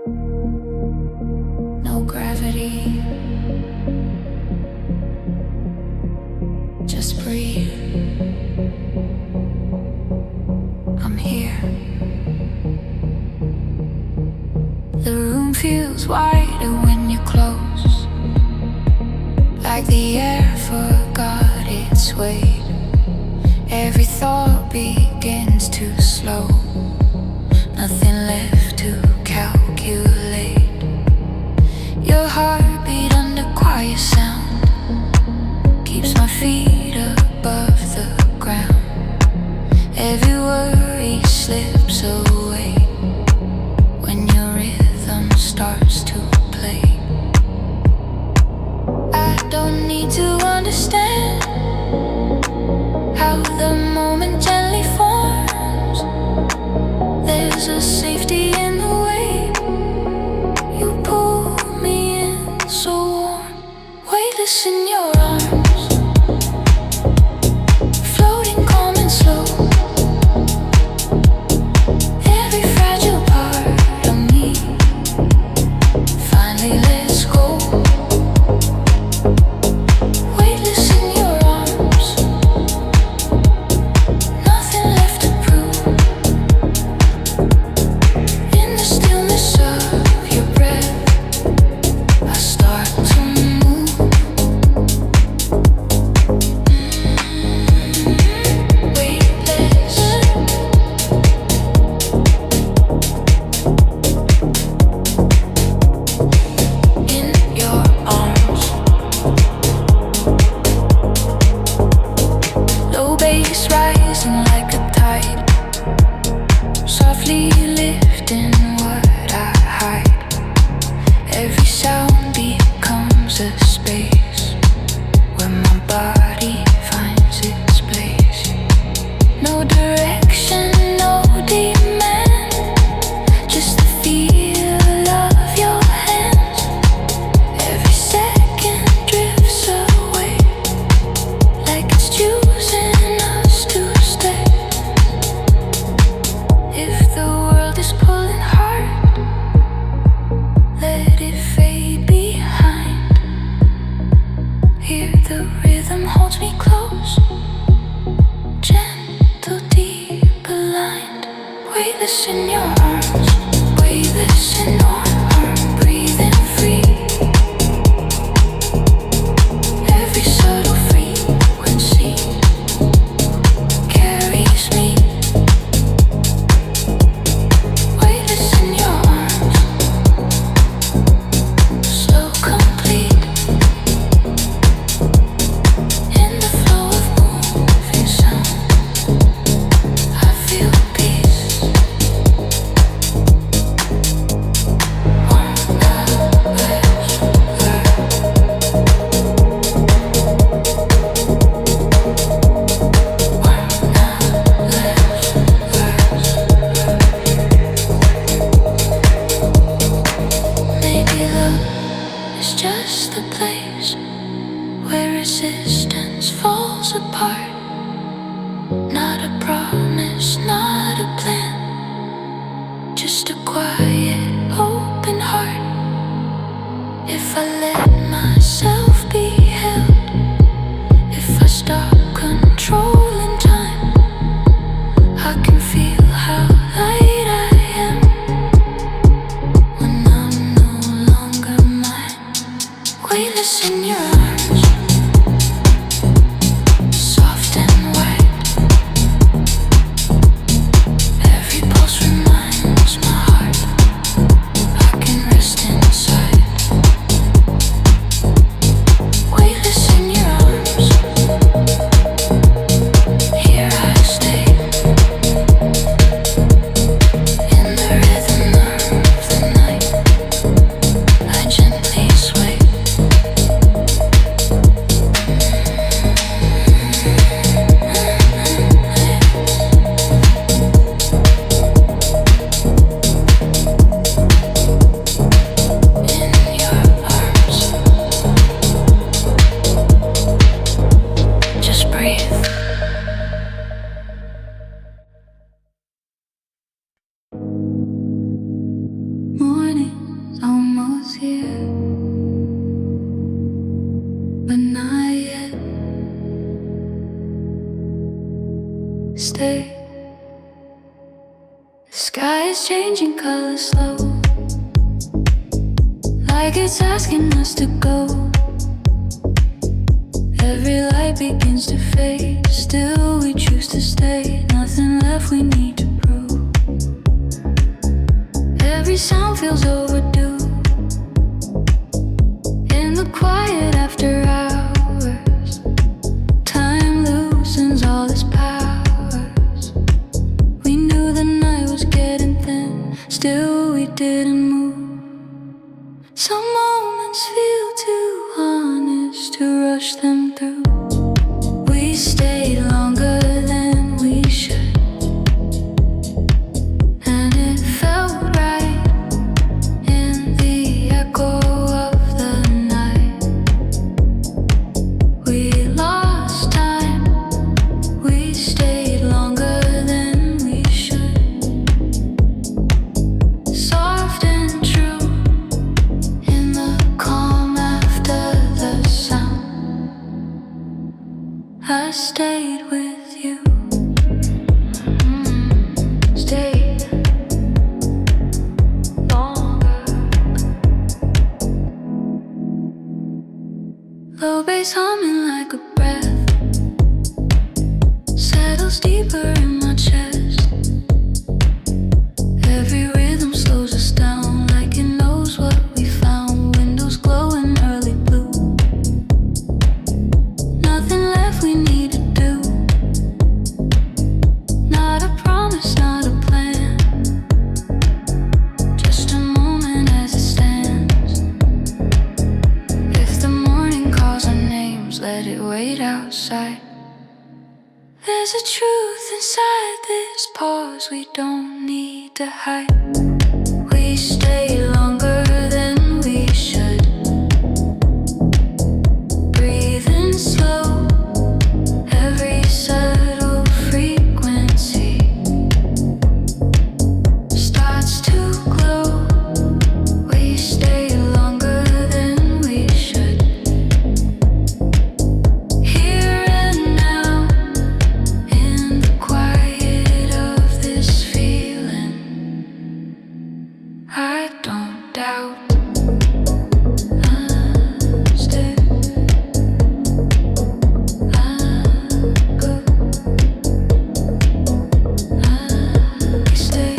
No gravity. Just breathe. I'm here. The room feels wider when you're close, like the air forgot its weight. Every thought begins to slow, nothing left to calculate. Your heartbeat under quiet sound keeps my feet above the ground. Every worry slips away when your rhythm starts to play. I don't need to understand how the moment gently forms. There's a safety in the way you pull me in, so warm, weightless in your arms, floating calm and slow. Every fragile part of me finally lets go. Weightless in your arms, nothing left to prove. In the stillness of your breath, I start to move. Weightless. In your arms, low bass rising like a tide, softly lifting what I hide. Every sound becomes a space where my body finds its place. No direction, no demand, just the feel of your hands. Every second drifts away, like it's choosing us to stay. If the world is pulling hard, let it fade behind. Hear the rhythm holds me close, gentle, deep, aligned. Weightless in your arms, weightless in your arms, breathing free. Every subtle frequency carries me. Weightless in your arms, so complete. In the flow of moving sound, I feel peace. Maybe love is just the place where resistance falls apart. Not a promise, not a plan, just a quiet, open heart. If I let myself be held, if I stop controlling time, I can feel how light I am when I'm no longer mine. Weightless in your arms, soft and white. Every pulse reminds my heart Sky is changing color slow, like it's asking us to go. Every light begins to fade, still we choose to stay. Nothing left we need to prove. Every sound feels overdue. In the quiet after hours, time loosens all its powers. We knew the night was getting thin, still we didn't move. Some moments feel too honest to rush them through. We stayed longer than we should, and it felt right in the echo of the night. We lost time, we stayed longer than we should. Soft and true in the calm after the sound. I stayed with you. Stayed longer. Low bass humming like a breath settles deeper in my chest. Every rhythm slows us down, like it knows what we found. Windows glowing early blue. Nothing left we need to do. Not a promise, not a plan. Just a moment as it stands. If the morning calls our names, let it wait outside. There's a truth inside this pause we don't need to hide. We stay longer than we should. Breathing slow, every subtle frequency starts to glow. We stay longer than we should. Here and now, in the quiet of this feeling, I don't doubt. I stay.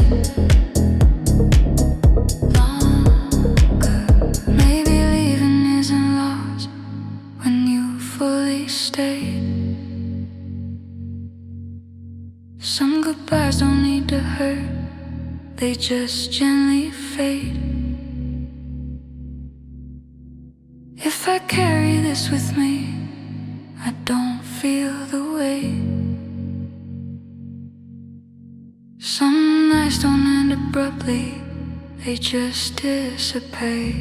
Maybe leaving isn't lost when you fully stayed. Some goodbyes don't need to hurt, they just gently fade. If I carry this with me, I don't feel the weight. Some nights don't end abruptly, they just dissipate.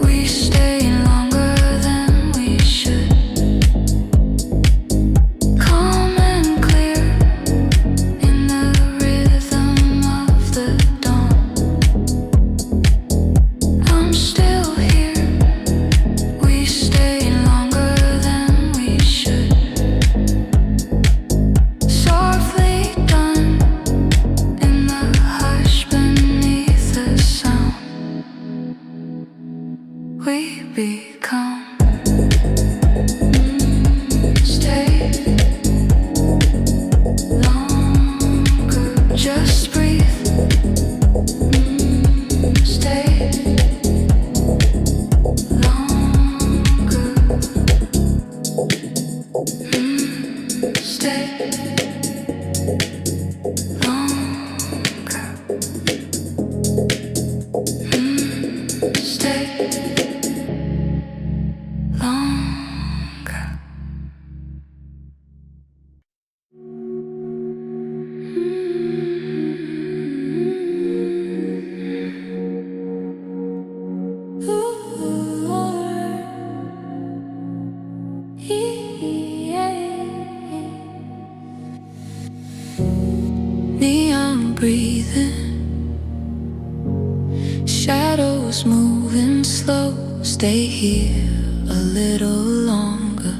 We stay longer than we should. Calm and clear in the rhythm of the dawn. I'm still here. We stay longer than we should. Softly done in the hush beneath the sound. We become. Stay longer. Just breathe. Stay longer. Stay longer. Stay longer. Neon breathing, shadows moving slow. Stay here a little longer.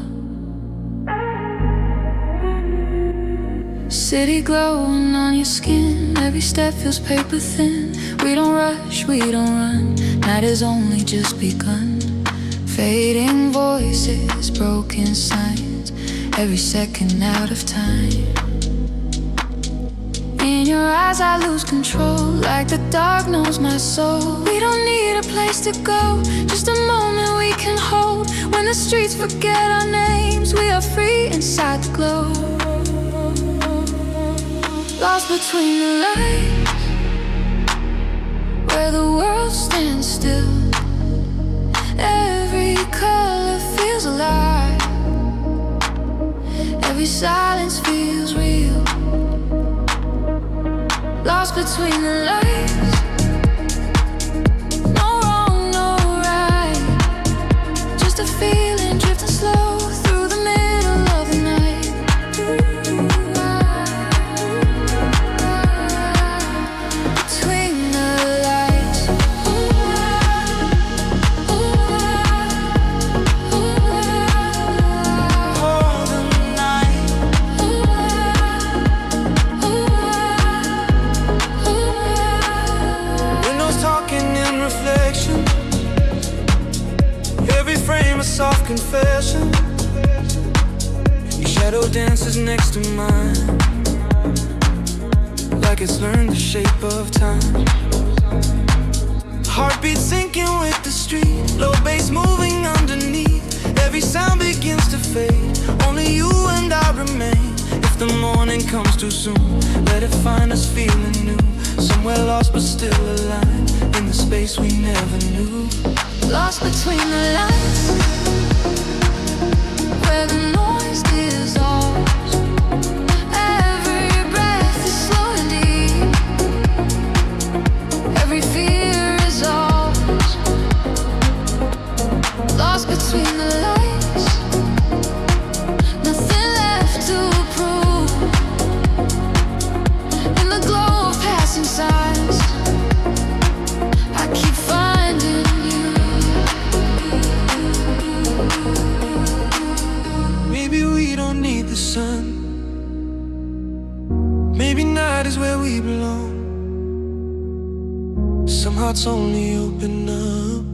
City glowing on your skin, every step feels paper thin. We don't rush, we don't run, night has only just begun. Fading voices, broken signs, every second out of time. In your eyes I lose control, like the dark knows my soul. We don't need a place to go, just a moment we can hold. When the streets forget our names, we are free inside the glow. Lost between the lights, where the world stands still. Every color feels alive, every silence feels real. Lost between the lights, no wrong, no right, just a feeling drifting slow through the middle of the night. Between the lights, for the night. Windows talking in reflection, every frame a soft confession. Your shadow dances next to mine, like it's learned the shape of time. Heartbeat sinking with the street, low bass moving underneath. Every sound begins to fade, only you and I remain. If the morning comes too soon, let it find us feeling new. Somewhere lost but still alive, in the space we never knew. lost between the lights, where the noise dissolves. Every breath is slow and deep, every fear is ours. Lost between the lights, nothing left to prove. In the glow of passing signs, I keep finding you. Maybe we don't need the sun, maybe night is where we belong. Some hearts only open up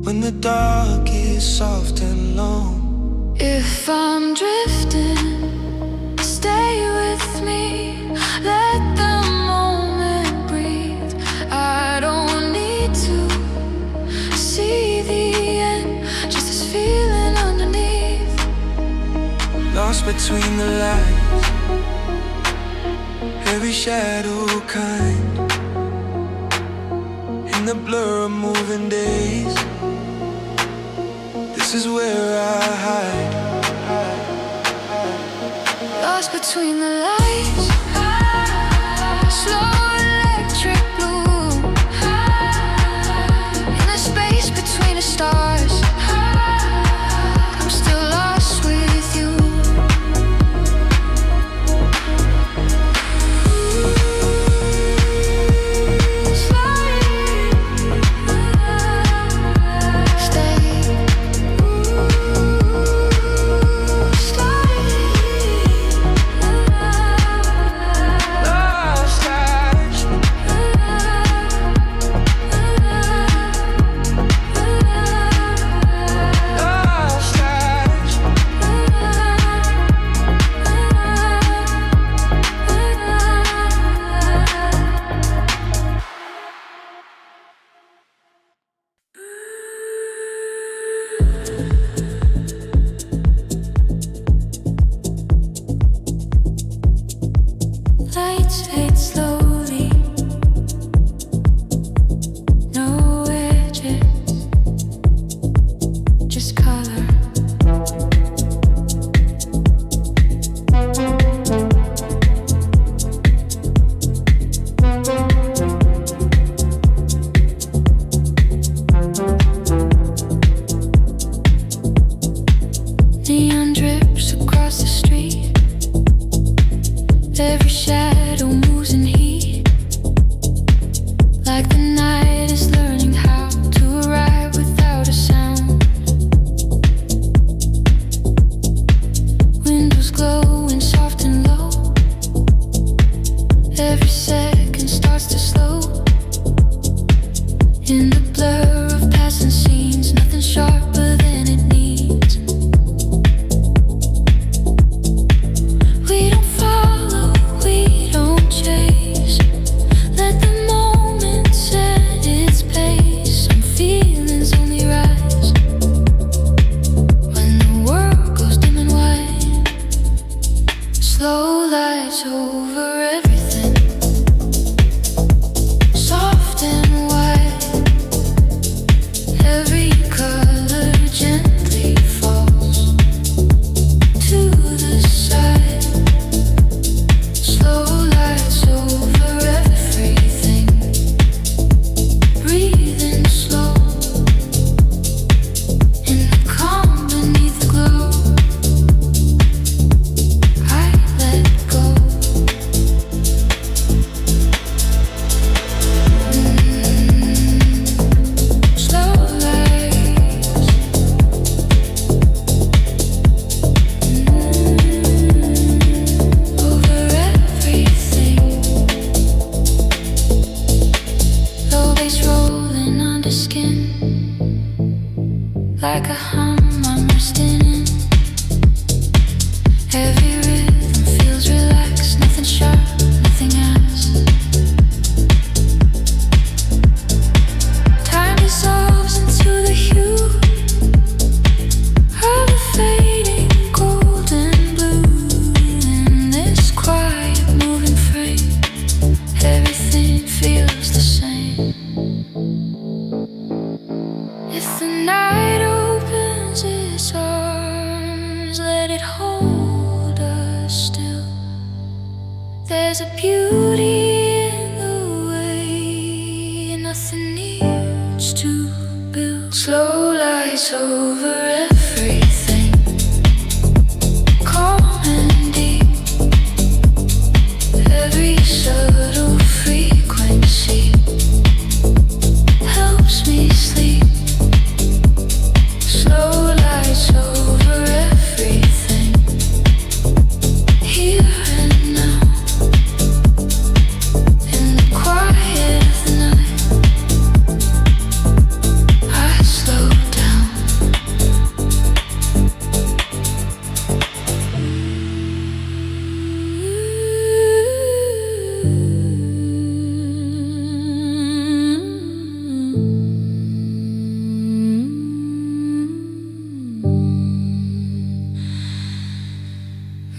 when the dark is soft and long. If I'm drifting, stay with me. Let the moment breathe. I don't need to see the end, just this feeling underneath. Lost between the lights, every shadow kind, in the blur of moving days. This is where I hide. Lost between the lights, slow electric blue. In the space between the stars, I'm still lost with you. Lost eyes, lights over everything, soft and white. Every color gently falls to the side. Slow lights over everything, breathing slow in the calm beneath the glow. I let go. Slow lights. Over everything. Low bass rolling under skin, like a hum I'm resting in. Every rhythm feels relaxed, nothing sharp, nothing else. Time dissolves into the hue of a fading golden blue. In this quiet moving frame, everything feels the same. If the night opens its arms, let it hold us still. There's a beauty in the way nothing needs to build. Slow lights over everything, calm and deep. Every subtle frequency helps me sleep. Slow lights over everything, here and now. In the quiet of the night, I slow down.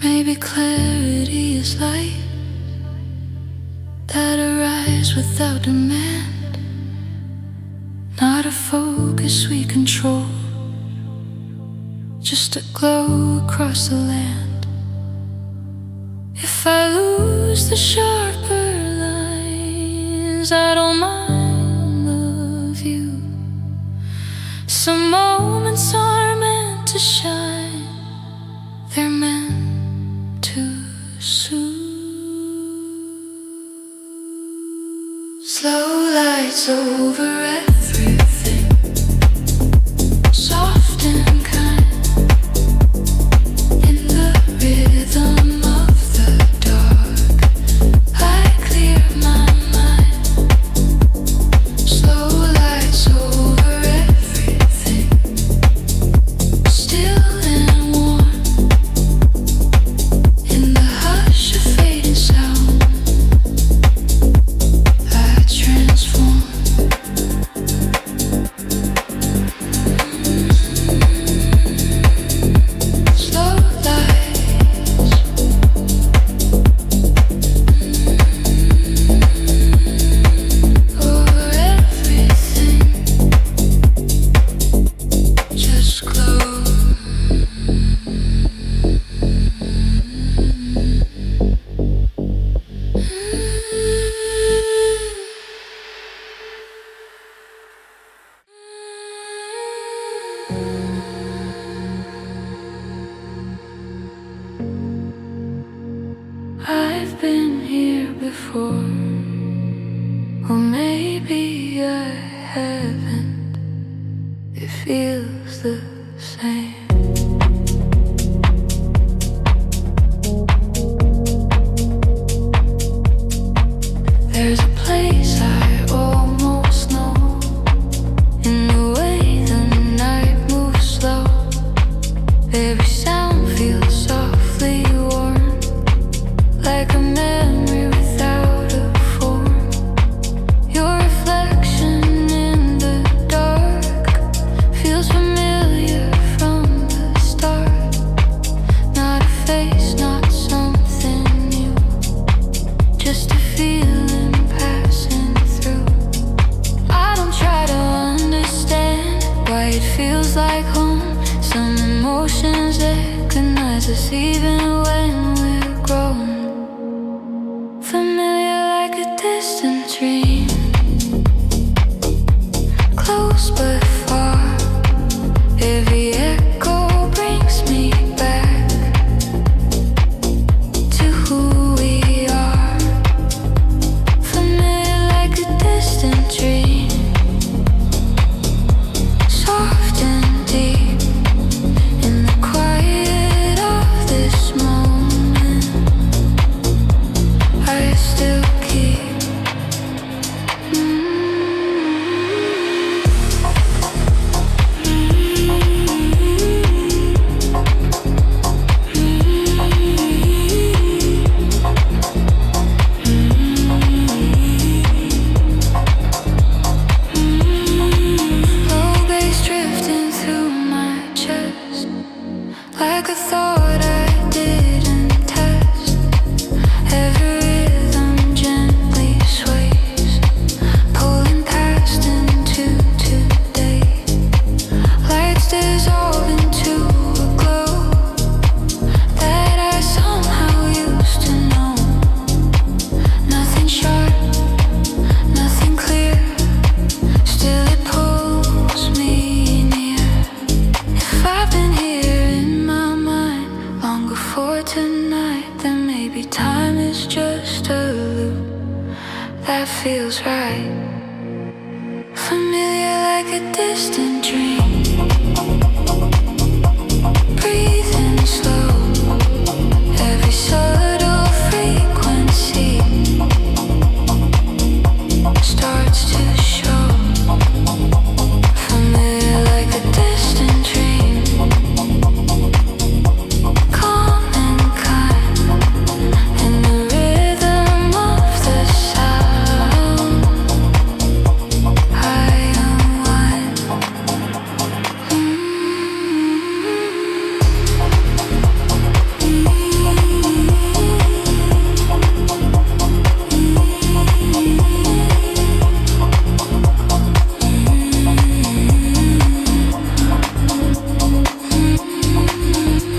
Maybe clarity is light that arrives without demand, not a focus we control, just a glow across the land. If I lose the sharper lines, I don't mind the view. Some moments are meant to shine, they're meant to soothe. Slow lights over everything, soft and kind, in the rhythm of the dark. I clear my mind. Slow lights over everything, still and warm, in the hush of fading sound. I transform. Slow lights. Over everything, just glow. I've been here before, or maybe I haven't. It feels the same. There's a place I almost know, in the way the night moves slow. Every sound feels softly warm, like a memory without a form. Your reflection in the dark feels familiar from the start. Not a face, not something new. us even when we're grown. Familiar like a distant dream, close but far. Every echo brings me back to who we are. Familiar like a distant dream, soft and deep in the quiet of this moment. I still keep low bass drifting through my chest, like a thought I didn't test. Every rhythm gently sways, pulling past into today. Lights dissolve into a glow that I somehow used to know. Nothing sharp, nothing clear, still it pulls me near. If I've been here in my mind long before tonight, then maybe time is just a loop that feels right. Familiar like a distant dream, breathing slow. Every subtle frequency starts to show. Familiar like a distant dream, calm and kind in the rhythm of the sound. I unwind.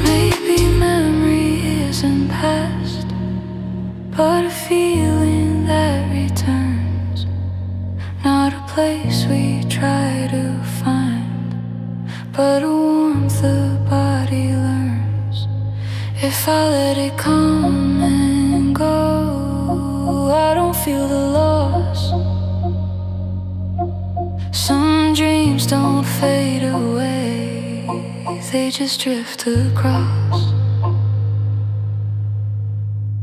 Maybe memory isn't past, but a feeling that returns. Not a place we try to find, but a warmth the body learns. If I let it come and go, I don't feel the loss. Some dreams don't fade away, they just drift across.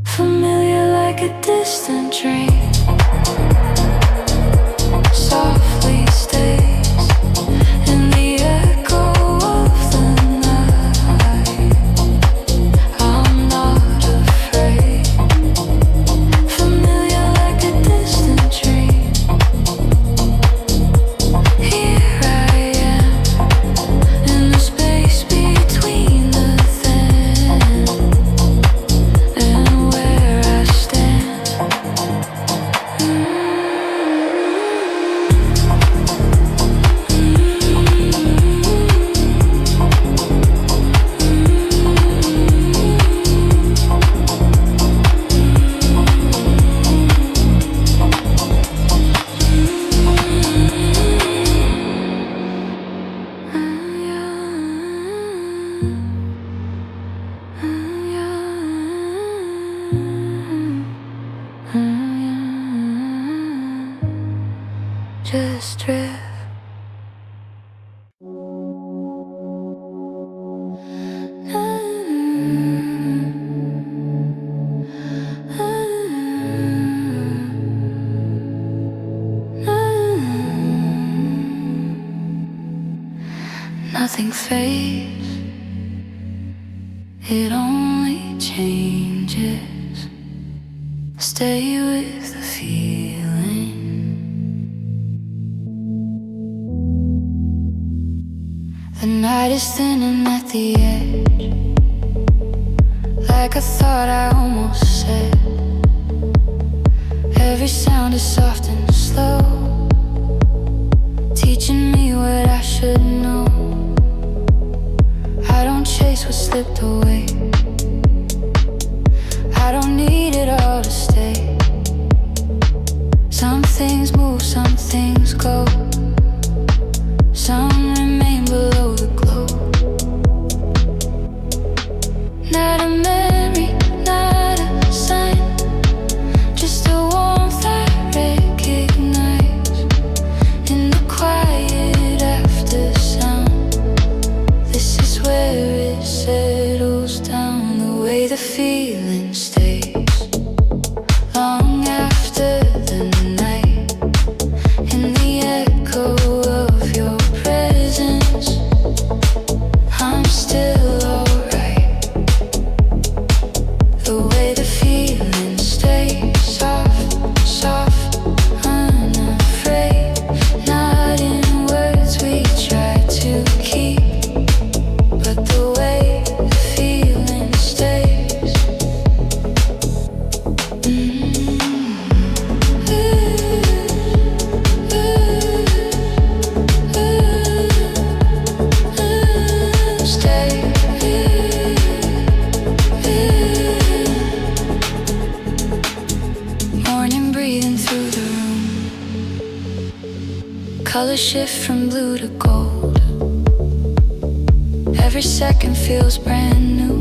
Familiar like a distant dream, softly stays in the echo of the night. I'm not afraid. Familiar like a distant dream, here I am in the space between the then and where I stand. Just drift. Nothing fades, it only changes. Stay with the feeling. The night is thinning at the edge, like I thought I almost said. Every sound is soft and slow, teaching me what I should know. I don't chase what slipped away, Colors shift from blue to gold. Every second feels brand new.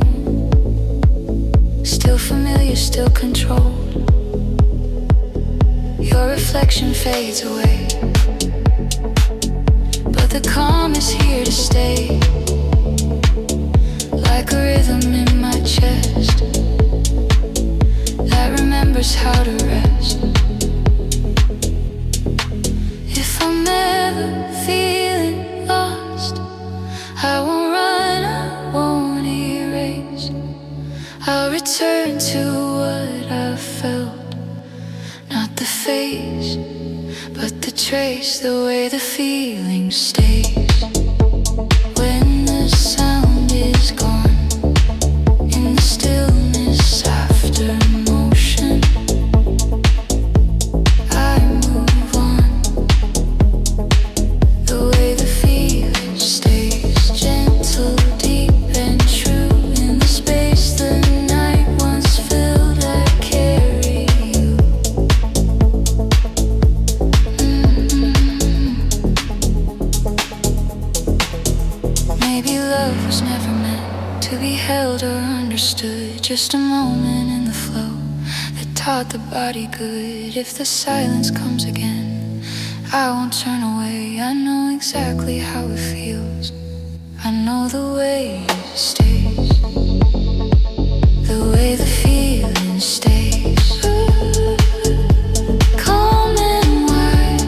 Still familiar, still controlled. Your reflection fades away, but the calm is here to stay. Like a rhythm in my chest that remembers how to rest. If I'm ever feeling lost, I won't run, I won't erase. I'll return to what I felt. Not the face, but the trace, the way the feeling stays. When the sound is gone, in the stillness after motion, I move on. The way the feeling stays, gentle, deep and true. In the space the night once filled, I carry you. Maybe love was never meant to be held or understood. Just a moment in the flow that taught the body good. If the silence comes again, I won't turn away. I know exactly how it feels. I know the way it stays, the way the feeling stays. Calm and wide,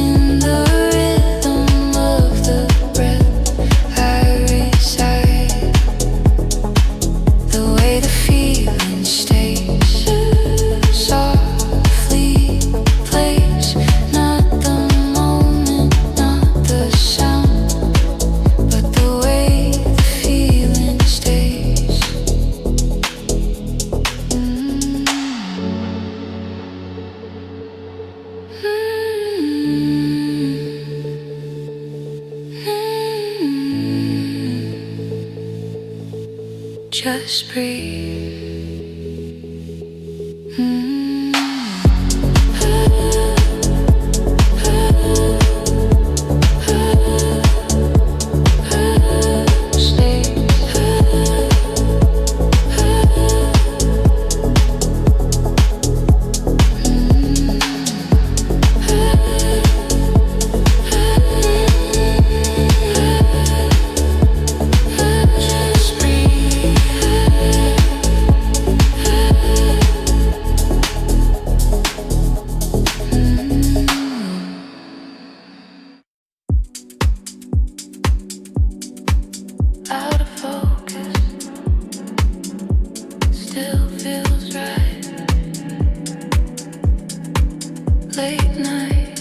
in the rhythm of the breath I reside. The way the feeling stays, softly plays. Not the moment, not the sound, but the way the feeling stays. Just breathe. Out of focus, still feels right. Late night,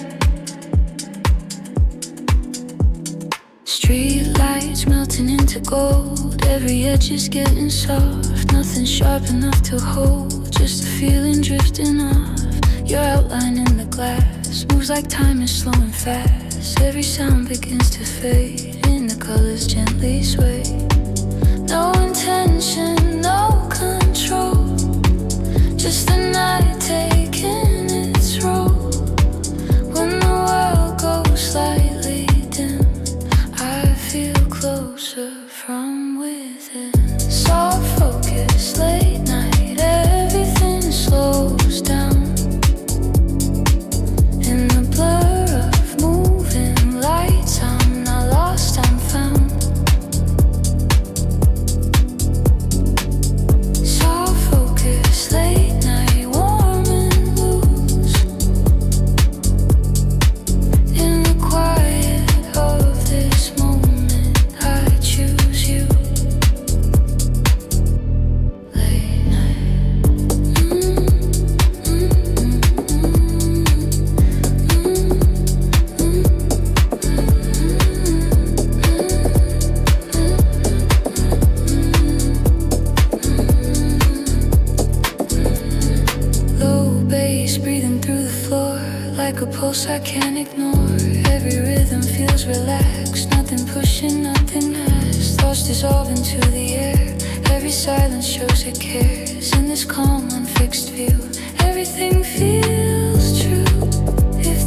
street lights melting into gold. Every edge is getting soft, nothing sharp enough to hold. Just a feeling drifting off. Your outline in the glass moves like time is slowing fast. Every sound begins to fade, and the colors gently sway. No intention, no control, just the night taking its role. When the world goes slightly dim, I feel closer from within. Soft focus, late night, everything slows down. In the blur of moving lights, I'm not lost, I'm found. Soft focus, late night, warm and loose. In the quiet of this moment, I choose you. Late night. Low bass breathing through the floor, like a pulse I can't ignore. Every rhythm feels relaxed, nothing pushing, nothing asked. Thoughts dissolve into the air, every silence shows it cares. In this calm, unfixed view, everything feels true. If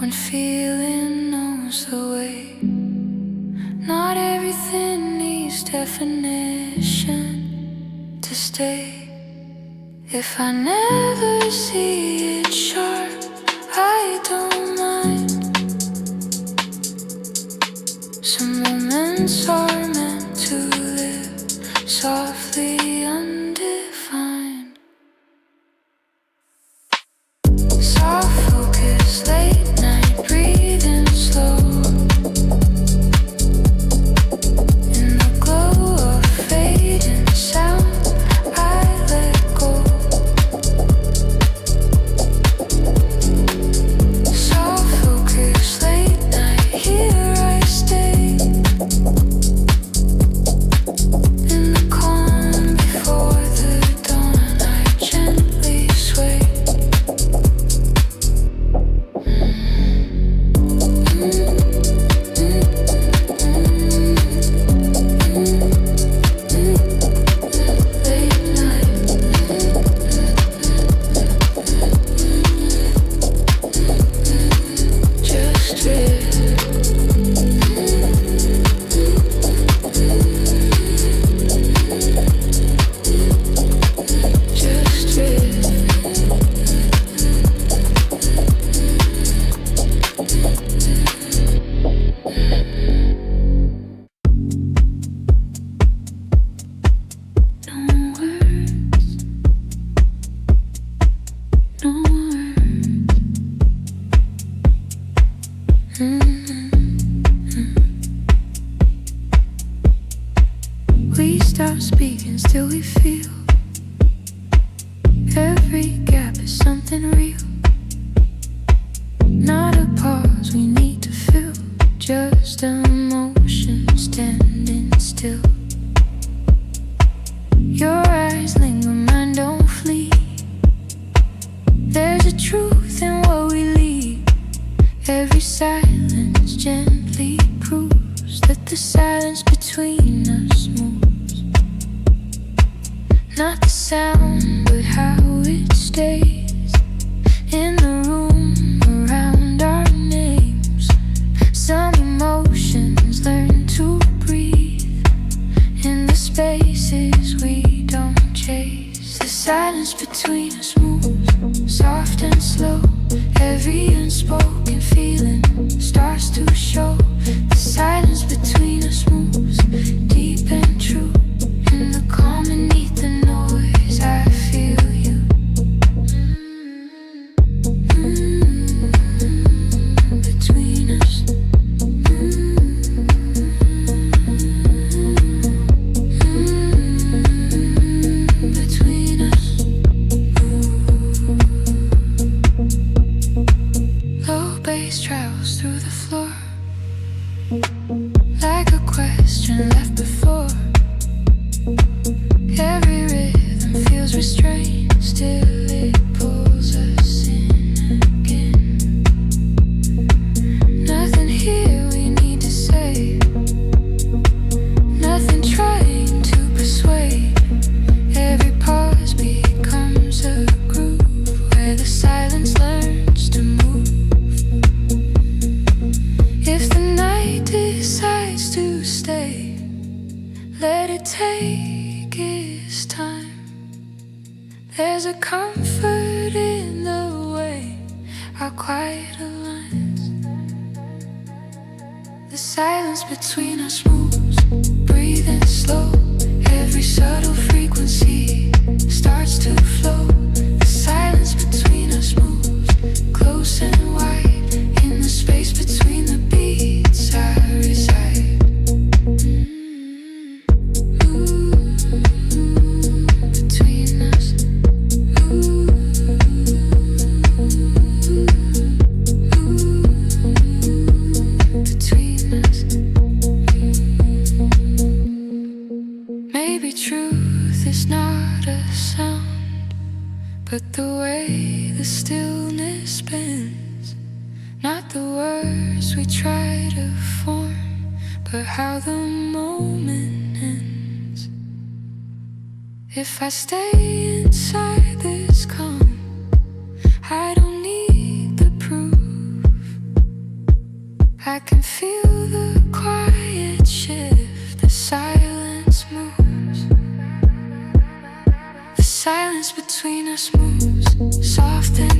when feeling knows the way. Not everything needs definition to stay. If I never see it sharp, I don't mind. Some moments are meant to live softly undefined. Soft focus, late night, breathing slow. In the glow of fading sound, I let go. Soft focus, late night, here I stay. In the calm before the dawn, I gently sway. We stop speaking, still we feel. Every gap is something real. Not a pause we need to fill, just emotion standing still. Your eyes linger, mine don't flee. There's a truth in what we leave. Every silence gently proves that the silence between us moves. Not the sound, but how it stays in the room around our names. Some emotions learn to breathe in the spaces we don't chase. The silence between us moves soft and slow. Every unspoken feeling starts to show. The silence between us moves deep and true. In the calm beneath the noise, I feel you. Between us. Between us. Low bass travels through the floor like a question left before. Every rhythm feels restrained, still it pulls us in again. Nothing here we need to say, nothing trying to persuade. Every pause becomes a groove where the silence learns to move. If the night decides to stay, let it take its time. There's a comfort in the way our quiet aligns. The silence between us moves, breathing slow. Every subtle frequency starts to flow. The silence between us moves close and wide. In the space between the beats I reside. Between us. Between us. Maybe truth is not a sound, but the way the stillness bends. Not the words we try to form, but how the moment ends. If I stay inside this calm, I don't need the proof. I can feel the quiet shift, the silence moves. The silence between us moves, soft and